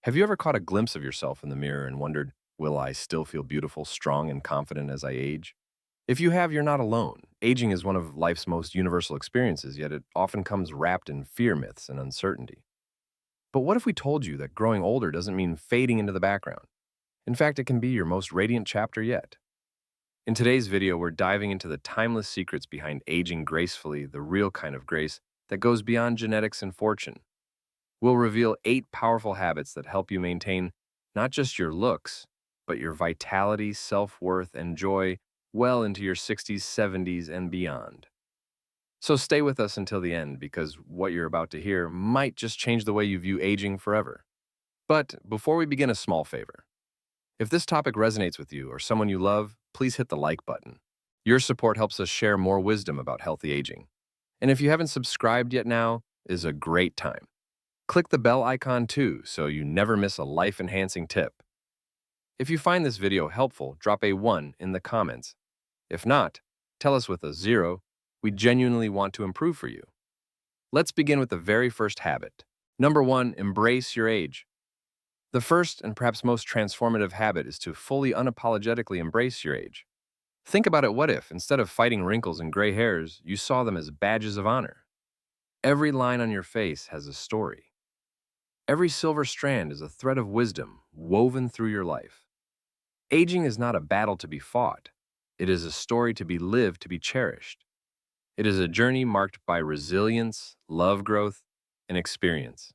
Have you ever caught a glimpse of yourself in the mirror and wondered, will I still feel beautiful, strong, and confident as I age? If you have, you're not alone. Aging is one of life's most universal experiences, yet it often comes wrapped in fear myths and uncertainty. But what if we told you that growing older doesn't mean fading into the background? In fact, it can be your most radiant chapter yet. In today's video, we're diving into the timeless secrets behind aging gracefully, the real kind of grace that goes beyond genetics and fortune. We'll reveal 8 powerful habits that help you maintain not just your looks, but your vitality, self worth, and joy well into your 60s, 70s, and beyond. So stay with us until the end because what you're about to hear might just change the way you view aging forever. But before we begin, a small favor. If this topic resonates with you or someone you love, please hit the like button. Your support helps us share more wisdom about healthy aging. And if you haven't subscribed yet, now is a great time. Click the bell icon too so you never miss a life-enhancing tip. If you find this video helpful, drop a 1 in the comments. If not, tell us with a 0. We genuinely want to improve for you. Let's begin with the very first habit. Number 1, embrace your age. The first and perhaps most transformative habit is to fully unapologetically embrace your age. Think about it, what if, instead of fighting wrinkles and gray hairs, you saw them as badges of honor? Every line on your face has a story. Every silver strand is a thread of wisdom woven through your life. Aging is not a battle to be fought. It is a story to be lived, to be cherished. It is a journey marked by resilience, love growth, and experience.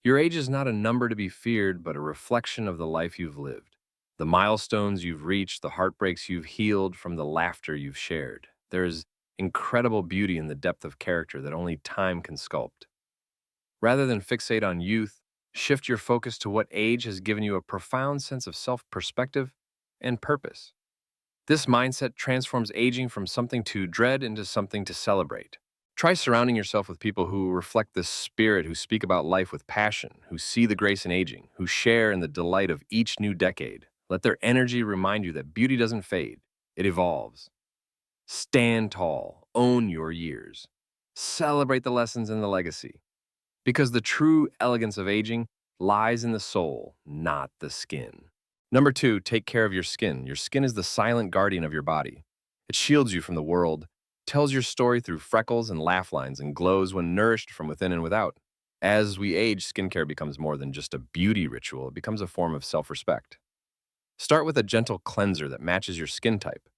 Your age is not a number to be feared, but a reflection of the life you've lived. The milestones you've reached, the heartbreaks you've healed, from the laughter you've shared. There is incredible beauty in the depth of character that only time can sculpt. Rather than fixate on youth, shift your focus to what age has given you a profound sense of self-perspective and purpose. This mindset transforms aging from something to dread into something to celebrate. Try surrounding yourself with people who reflect this spirit, who speak about life with passion, who see the grace in aging, who share in the delight of each new decade. Let their energy remind you that beauty doesn't fade, it evolves. Stand tall, own your years. Celebrate the lessons and the legacy. Because the true elegance of aging lies in the soul, not the skin. Number 2, take care of your skin. Your skin is the silent guardian of your body. It shields you from the world, tells your story through freckles and laugh lines, and glows when nourished from within and without. As we age, skincare becomes more than just a beauty ritual, it becomes a form of self-respect. Start with a gentle cleanser that matches your skin type.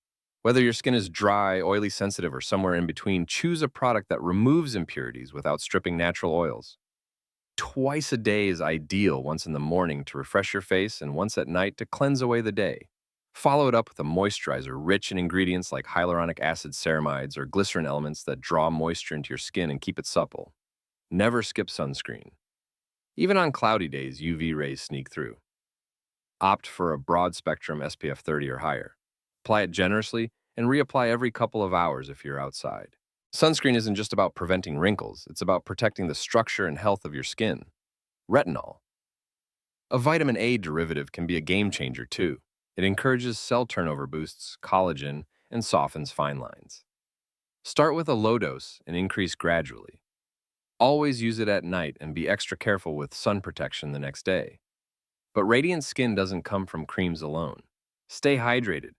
Whether your skin is dry, oily, sensitive, or somewhere in between, choose a product that removes impurities without stripping natural oils. Twice a day is ideal, once in the morning to refresh your face and once at night to cleanse away the day. Follow it up with a moisturizer rich in ingredients like hyaluronic acid ceramides or glycerin elements that draw moisture into your skin and keep it supple. Never skip sunscreen. Even on cloudy days, UV rays sneak through. Opt for a broad spectrum SPF 30 or higher. Apply it generously and reapply every couple of hours if you're outside. Sunscreen isn't just about preventing wrinkles, it's about protecting the structure and health of your skin. Retinol, a vitamin A derivative, can be a game changer too. It encourages cell turnover, boosts collagen, and softens fine lines. Start with a low dose and increase gradually. Always use it at night and be extra careful with sun protection the next day. But radiant skin doesn't come from creams alone. Stay hydrated.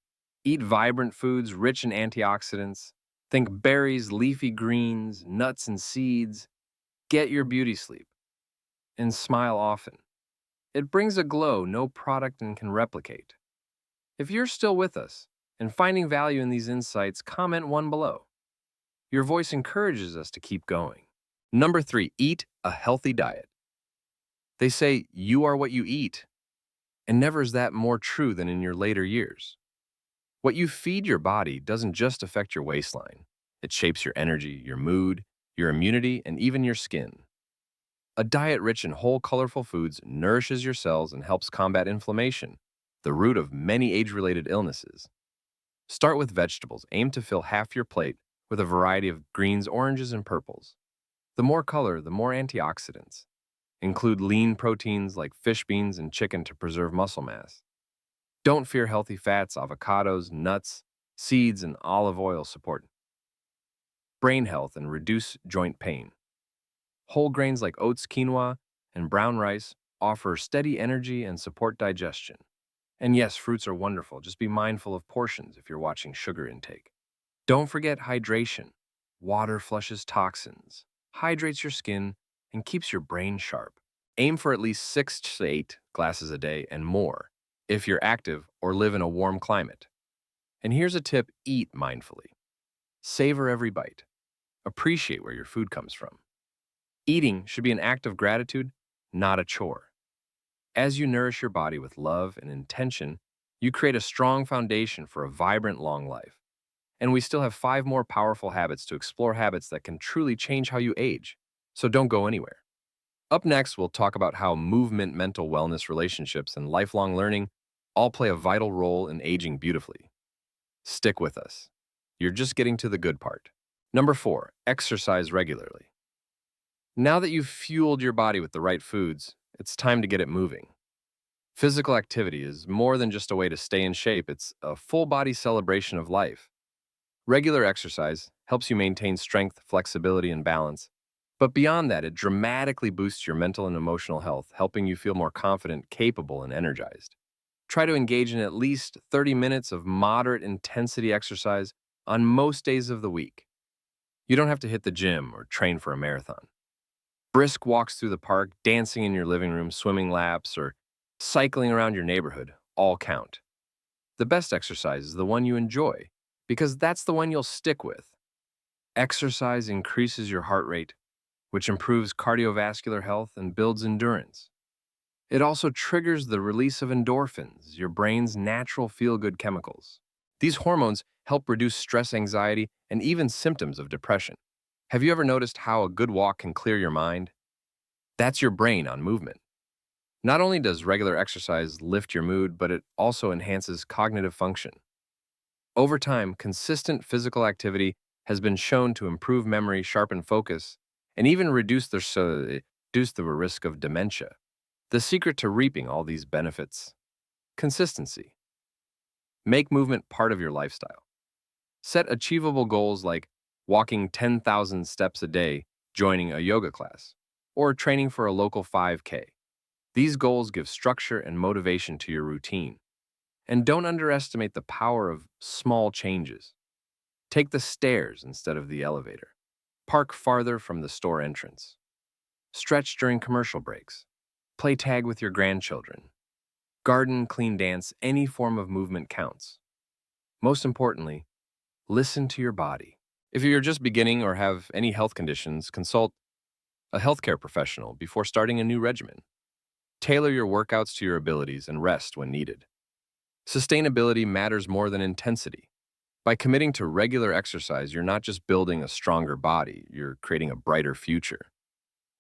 Eat vibrant foods rich in antioxidants. Think berries, leafy greens, nuts, and seeds. Get your beauty sleep. And smile often. It brings a glow no product can replicate. If you're still with us and finding value in these insights, comment 1 below. Your voice encourages us to keep going. Number 3, eat a healthy diet. They say you are what you eat, and never is that more true than in your later years. What you feed your body doesn't just affect your waistline. It shapes your energy, your mood, your immunity, and even your skin. A diet rich in whole, colorful foods nourishes your cells and helps combat inflammation, the root of many age-related illnesses. Start with vegetables. Aim to fill half your plate with a variety of greens, oranges, and purples. The more color, the more antioxidants. Include lean proteins like fish, beans, and chicken to preserve muscle mass. Don't fear healthy fats. Avocados, nuts, seeds, and olive oil support brain health and reduce joint pain. Whole grains like oats, quinoa, and brown rice offer steady energy and support digestion. And yes, fruits are wonderful. Just be mindful of portions if you're watching sugar intake. Don't forget hydration. Water flushes toxins, hydrates your skin, and keeps your brain sharp. Aim for at least 6 to 8 glasses a day and more if you're active or live in a warm climate. And here's a tip: eat mindfully. Savor every bite. Appreciate where your food comes from. Eating should be an act of gratitude, not a chore. As you nourish your body with love and intention, you create a strong foundation for a vibrant, long life. And we still have 5 more powerful habits to explore, habits that can truly change how you age. So don't go anywhere. Up next, we'll talk about how movement, mental wellness, relationships, and lifelong learning all play a vital role in aging beautifully. Stick with us. You're just getting to the good part. Number 4, exercise regularly. Now that you've fueled your body with the right foods, it's time to get it moving. Physical activity is more than just a way to stay in shape, it's a full body celebration of life. Regular exercise helps you maintain strength, flexibility, and balance. But beyond that, it dramatically boosts your mental and emotional health, helping you feel more confident, capable, and energized. Try to engage in at least 30 minutes of moderate intensity exercise on most days of the week. You don't have to hit the gym or train for a marathon. Brisk walks through the park, dancing in your living room, swimming laps, or cycling around your neighborhood all count. The best exercise is the one you enjoy, because that's the one you'll stick with. Exercise increases your heart rate, which improves cardiovascular health and builds endurance. It also triggers the release of endorphins, your brain's natural feel-good chemicals. These hormones help reduce stress, anxiety, and even symptoms of depression. Have you ever noticed how a good walk can clear your mind? That's your brain on movement. Not only does regular exercise lift your mood, but it also enhances cognitive function. Over time, consistent physical activity has been shown to improve memory, sharpen focus, and even reduce the risk of dementia. The secret to reaping all these benefits: consistency. Make movement part of your lifestyle. Set achievable goals like walking 10,000 steps a day, joining a yoga class, or training for a local 5K. These goals give structure and motivation to your routine. And don't underestimate the power of small changes. Take the stairs instead of the elevator. Park farther from the store entrance. Stretch during commercial breaks. Play tag with your grandchildren. Garden, clean, dance, any form of movement counts. Most importantly, listen to your body. If you're just beginning or have any health conditions, consult a healthcare professional before starting a new regimen. Tailor your workouts to your abilities and rest when needed. Sustainability matters more than intensity. By committing to regular exercise, you're not just building a stronger body, you're creating a brighter future.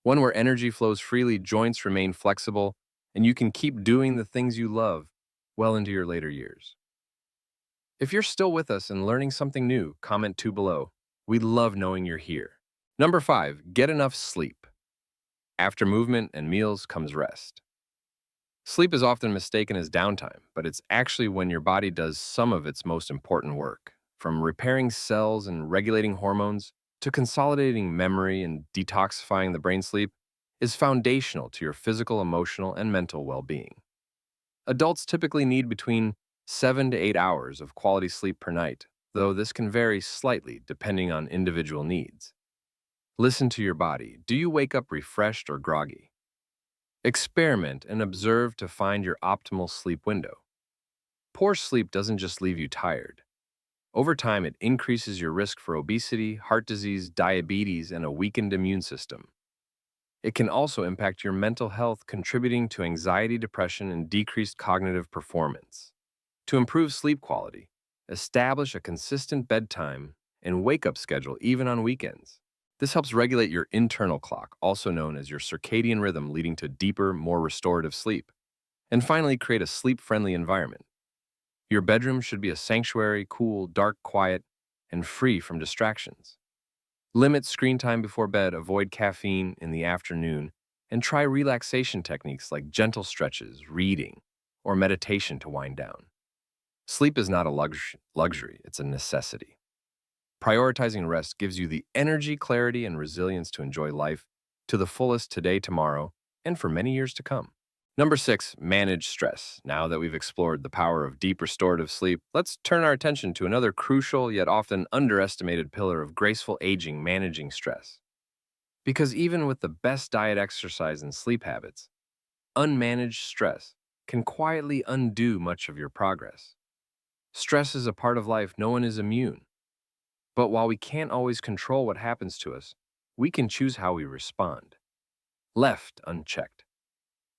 One where energy flows freely, joints remain flexible, and you can keep doing the things you love well into your later years. If you're still with us and learning something new, comment 2 below. We love knowing you're here. Number 5, get enough sleep. After movement and meals comes rest. Sleep is often mistaken as downtime, but it's actually when your body does some of its most important work. From repairing cells and regulating hormones to consolidating memory and detoxifying the brain, sleep is foundational to your physical, emotional, and mental well-being. Adults typically need between 7 to 8 hours of quality sleep per night, though this can vary slightly depending on individual needs. Listen to your body. Do you wake up refreshed or groggy? Experiment and observe to find your optimal sleep window. Poor sleep doesn't just leave you tired. Over time, it increases your risk for obesity, heart disease, diabetes, and a weakened immune system. It can also impact your mental health, contributing to anxiety, depression, and decreased cognitive performance. To improve sleep quality, establish a consistent bedtime and wake-up schedule even on weekends. This helps regulate your internal clock, also known as your circadian rhythm, leading to deeper, more restorative sleep. And finally, create a sleep-friendly environment. Your bedroom should be a sanctuary, cool, dark, quiet, and free from distractions. Limit screen time before bed, avoid caffeine in the afternoon, and try relaxation techniques like gentle stretches, reading, or meditation to wind down. Sleep is not a luxury, it's a necessity. Prioritizing rest gives you the energy, clarity, and resilience to enjoy life to the fullest today, tomorrow, and for many years to come. Number 6, manage stress. Now that we've explored the power of deep restorative sleep, let's turn our attention to another crucial yet often underestimated pillar of graceful aging: managing stress. Because even with the best diet, exercise, and sleep habits, unmanaged stress can quietly undo much of your progress. Stress is a part of life, no one is immune. But while we can't always control what happens to us, we can choose how we respond. Left unchecked,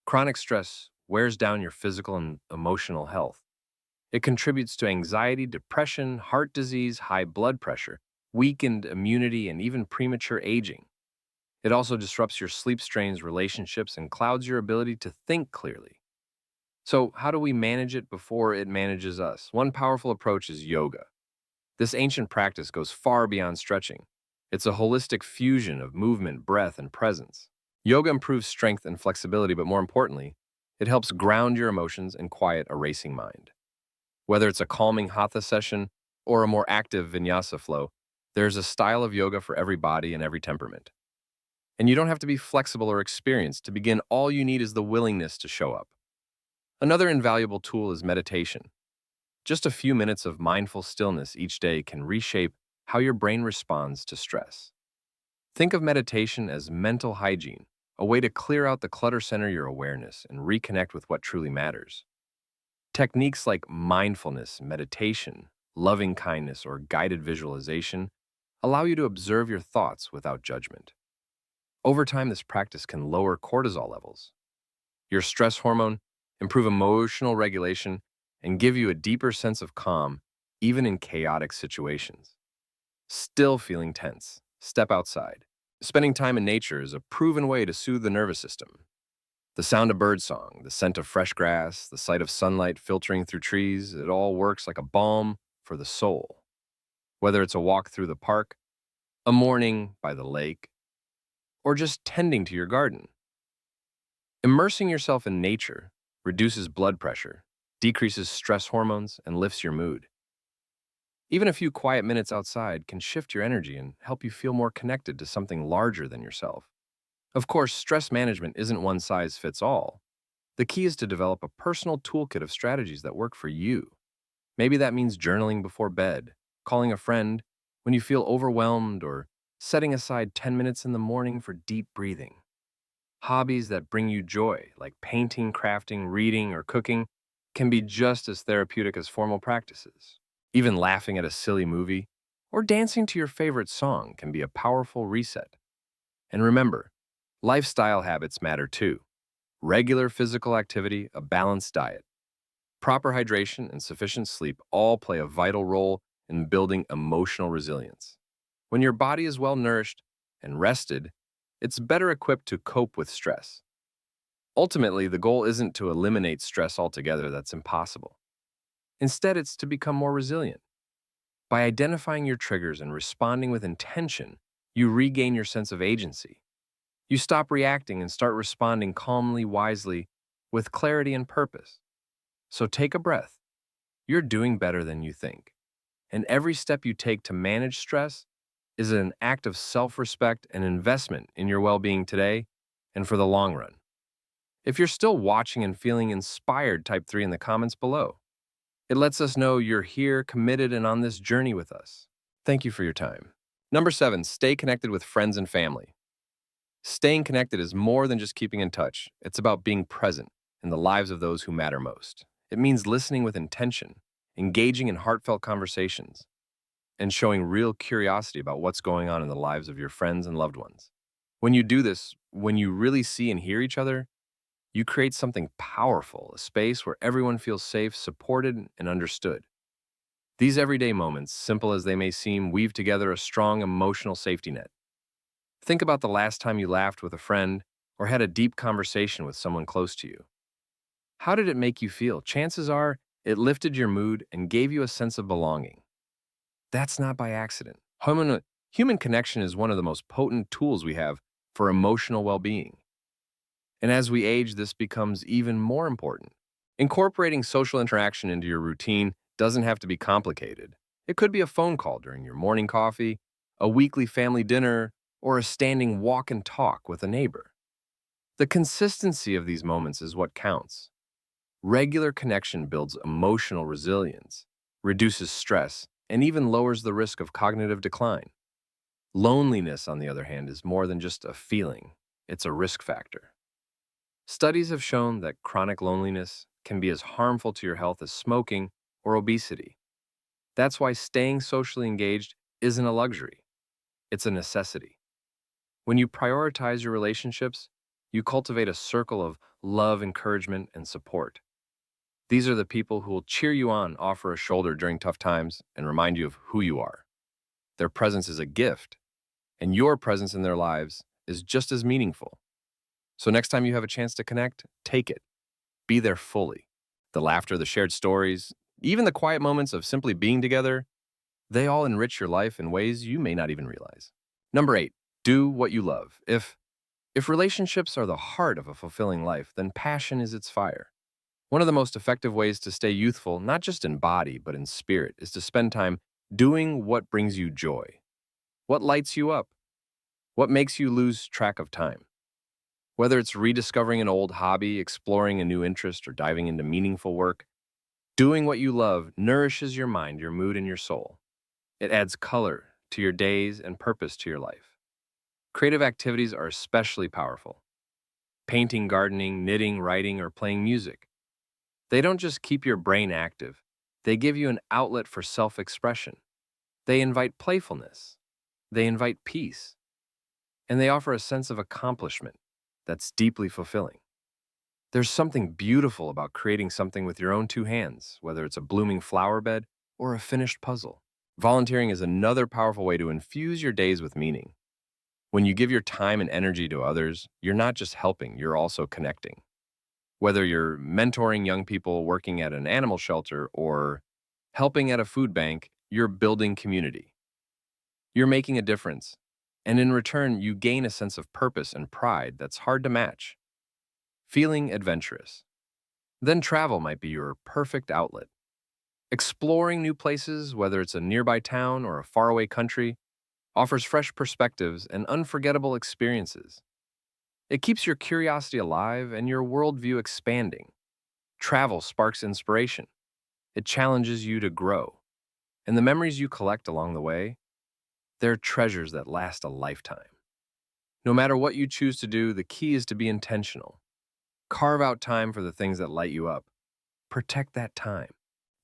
chronic stress wears down your physical and emotional health. It contributes to anxiety, depression, heart disease, high blood pressure, weakened immunity, and even premature aging. It also disrupts your sleep, strains relationships, and clouds your ability to think clearly. So, how do we manage it before it manages us? One powerful approach is yoga. This ancient practice goes far beyond stretching. It's a holistic fusion of movement, breath, and presence. Yoga improves strength and flexibility, but more importantly, it helps ground your emotions and quiet a racing mind. Whether it's a calming hatha session or a more active vinyasa flow, there's a style of yoga for every body and every temperament. And you don't have to be flexible or experienced to begin. All you need is the willingness to show up. Another invaluable tool is meditation. Just a few minutes of mindful stillness each day can reshape how your brain responds to stress. Think of meditation as mental hygiene, a way to clear out the clutter, center your awareness, and reconnect with what truly matters. Techniques like mindfulness, meditation, loving kindness, or guided visualization allow you to observe your thoughts without judgment. Over time, this practice can lower cortisol levels, your stress hormone, improve emotional regulation, and give you a deeper sense of calm, even in chaotic situations. Still feeling tense? Step outside. Spending time in nature is a proven way to soothe the nervous system. The sound of birdsong, the scent of fresh grass, the sight of sunlight filtering through trees, it all works like a balm for the soul. Whether it's a walk through the park, a morning by the lake, or just tending to your garden, immersing yourself in nature reduces blood pressure, decreases stress hormones, and lifts your mood. Even a few quiet minutes outside can shift your energy and help you feel more connected to something larger than yourself. Of course, stress management isn't one size fits all. The key is to develop a personal toolkit of strategies that work for you. Maybe that means journaling before bed, calling a friend when you feel overwhelmed, or setting aside 10 minutes in the morning for deep breathing. Hobbies that bring you joy, like painting, crafting, reading, or cooking, can be just as therapeutic as formal practices. Even laughing at a silly movie or dancing to your favorite song can be a powerful reset. And remember, lifestyle habits matter too. Regular physical activity, a balanced diet, proper hydration, and sufficient sleep all play a vital role in building emotional resilience. When your body is well nourished and rested, it's better equipped to cope with stress. Ultimately, the goal isn't to eliminate stress altogether, that's impossible. Instead, it's to become more resilient. By identifying your triggers and responding with intention, you regain your sense of agency. You stop reacting and start responding calmly, wisely, with clarity and purpose. So take a breath. You're doing better than you think. And every step you take to manage stress is an act of self-respect and investment in your well-being today and for the long run. If you're still watching and feeling inspired, type 3 in the comments below. It lets us know you're here, committed, and on this journey with us. Thank you for your time. Number 7, stay connected with friends and family. Staying connected is more than just keeping in touch. It's about being present in the lives of those who matter most. It means listening with intention, engaging in heartfelt conversations, and showing real curiosity about what's going on in the lives of your friends and loved ones. When you do this, when you really see and hear each other, you create something powerful, a space where everyone feels safe, supported, and understood. These everyday moments, simple as they may seem, weave together a strong emotional safety net. Think about the last time you laughed with a friend or had a deep conversation with someone close to you. How did it make you feel? Chances are it lifted your mood and gave you a sense of belonging. That's not by accident. Human connection is one of the most potent tools we have for emotional well-being. And as we age, this becomes even more important. Incorporating social interaction into your routine doesn't have to be complicated. It could be a phone call during your morning coffee, a weekly family dinner, or a standing walk and talk with a neighbor. The consistency of these moments is what counts. Regular connection builds emotional resilience, reduces stress, and even lowers the risk of cognitive decline. Loneliness, on the other hand, is more than just a feeling, it's a risk factor. Studies have shown that chronic loneliness can be as harmful to your health as smoking or obesity. That's why staying socially engaged isn't a luxury, it's a necessity. When you prioritize your relationships, you cultivate a circle of love, encouragement, and support. These are the people who will cheer you on, offer a shoulder during tough times, and remind you of who you are. Their presence is a gift, and your presence in their lives is just as meaningful. So next time you have a chance to connect, take it. Be there fully. The laughter, the shared stories, even the quiet moments of simply being together, they all enrich your life in ways you may not even realize. Number 8, do what you love. If relationships are the heart of a fulfilling life, then passion is its fire. One of the most effective ways to stay youthful, not just in body, but in spirit, is to spend time doing what brings you joy. What lights you up? What makes you lose track of time? Whether it's rediscovering an old hobby, exploring a new interest, or diving into meaningful work, doing what you love nourishes your mind, your mood, and your soul. It adds color to your days and purpose to your life. Creative activities are especially powerful. Painting, gardening, knitting, writing, or playing music. They don't just keep your brain active, they give you an outlet for self-expression. They invite playfulness. They invite peace. And they offer a sense of accomplishment that's deeply fulfilling. There's something beautiful about creating something with your own two hands, whether it's a blooming flower bed or a finished puzzle. Volunteering is another powerful way to infuse your days with meaning. When you give your time and energy to others, you're not just helping, you're also connecting. Whether you're mentoring young people working at an animal shelter or helping at a food bank, you're building community. You're making a difference, and in return, you gain a sense of purpose and pride that's hard to match. Feeling adventurous. Then travel might be your perfect outlet. Exploring new places, whether it's a nearby town or a faraway country, offers fresh perspectives and unforgettable experiences. It keeps your curiosity alive and your worldview expanding. Travel sparks inspiration. It challenges you to grow. And the memories you collect along the way, they're treasures that last a lifetime. No matter what you choose to do, the key is to be intentional. Carve out time for the things that light you up. Protect that time.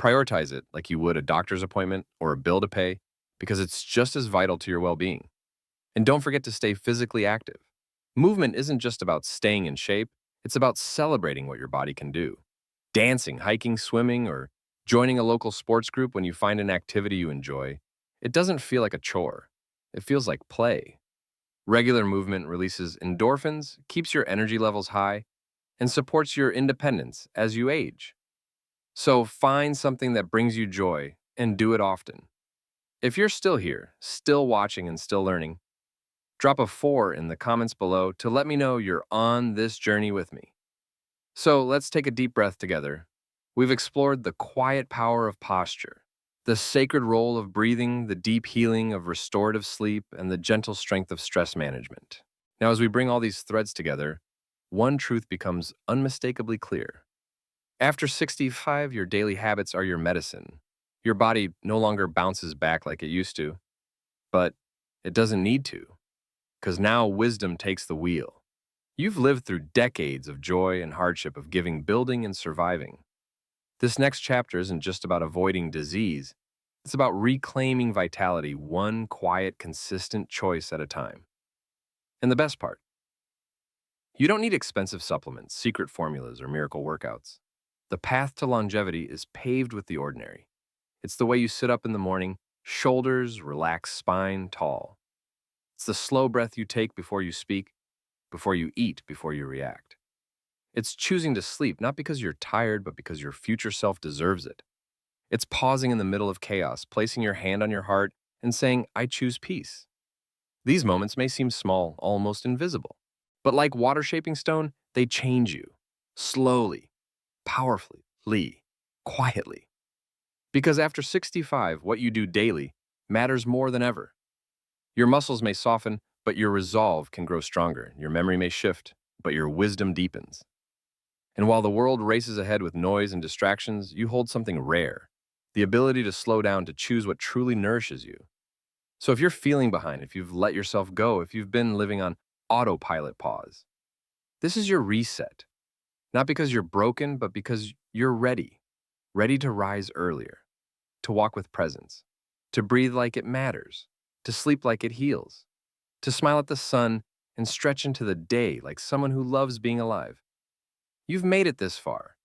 Prioritize it like you would a doctor's appointment or a bill to pay, because it's just as vital to your well-being. And don't forget to stay physically active. Movement isn't just about staying in shape, it's about celebrating what your body can do. Dancing, hiking, swimming, or joining a local sports group when you find an activity you enjoy, it doesn't feel like a chore. It feels like play. Regular movement releases endorphins, keeps your energy levels high, and supports your independence as you age. So find something that brings you joy and do it often. If you're still here, still watching and still learning, drop a 4 in the comments below to let me know you're on this journey with me. So let's take a deep breath together. We've explored the quiet power of posture, the sacred role of breathing, the deep healing of restorative sleep, and the gentle strength of stress management. Now, as we bring all these threads together, one truth becomes unmistakably clear. After 65, your daily habits are your medicine. Your body no longer bounces back like it used to, but it doesn't need to, because now wisdom takes the wheel. You've lived through decades of joy and hardship, of giving, building, and surviving. This next chapter isn't just about avoiding disease, it's about reclaiming vitality, one quiet, consistent choice at a time. And the best part, you don't need expensive supplements, secret formulas, or miracle workouts. The path to longevity is paved with the ordinary. It's the way you sit up in the morning, shoulders relaxed, spine tall. It's the slow breath you take before you speak, before you eat, before you react. It's choosing to sleep, not because you're tired, but because your future self deserves it. It's pausing in the middle of chaos, placing your hand on your heart, and saying, I choose peace. These moments may seem small, almost invisible, but like water shaping stone, they change you. Slowly, powerfully, quietly. Because after 65, what you do daily matters more than ever. Your muscles may soften, but your resolve can grow stronger. Your memory may shift, but your wisdom deepens. And while the world races ahead with noise and distractions, you hold something rare, the ability to slow down to choose what truly nourishes you. So if you're feeling behind, if you've let yourself go, if you've been living on autopilot pause, this is your reset. Not because you're broken, but because you're ready. Ready to rise earlier, to walk with presence, to breathe like it matters, to sleep like it heals, to smile at the sun and stretch into the day like someone who loves being alive. You've made it this far,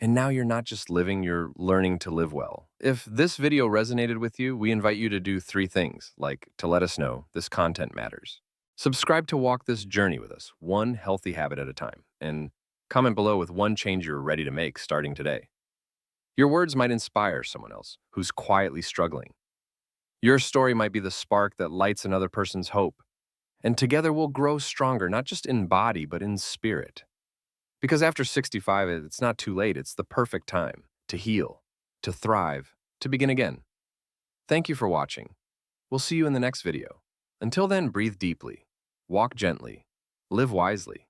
and now you're not just living, you're learning to live well. If this video resonated with you, we invite you to do 3 things, like to let us know this content matters. Subscribe to walk this journey with us, one healthy habit at a time, and comment below with one change you're ready to make starting today. Your words might inspire someone else who's quietly struggling. Your story might be the spark that lights another person's hope. And together we'll grow stronger, not just in body, but in spirit. Because after 65, it's not too late. It's the perfect time to heal, to thrive, to begin again. Thank you for watching. We'll see you in the next video. Until then, breathe deeply, walk gently, live wisely.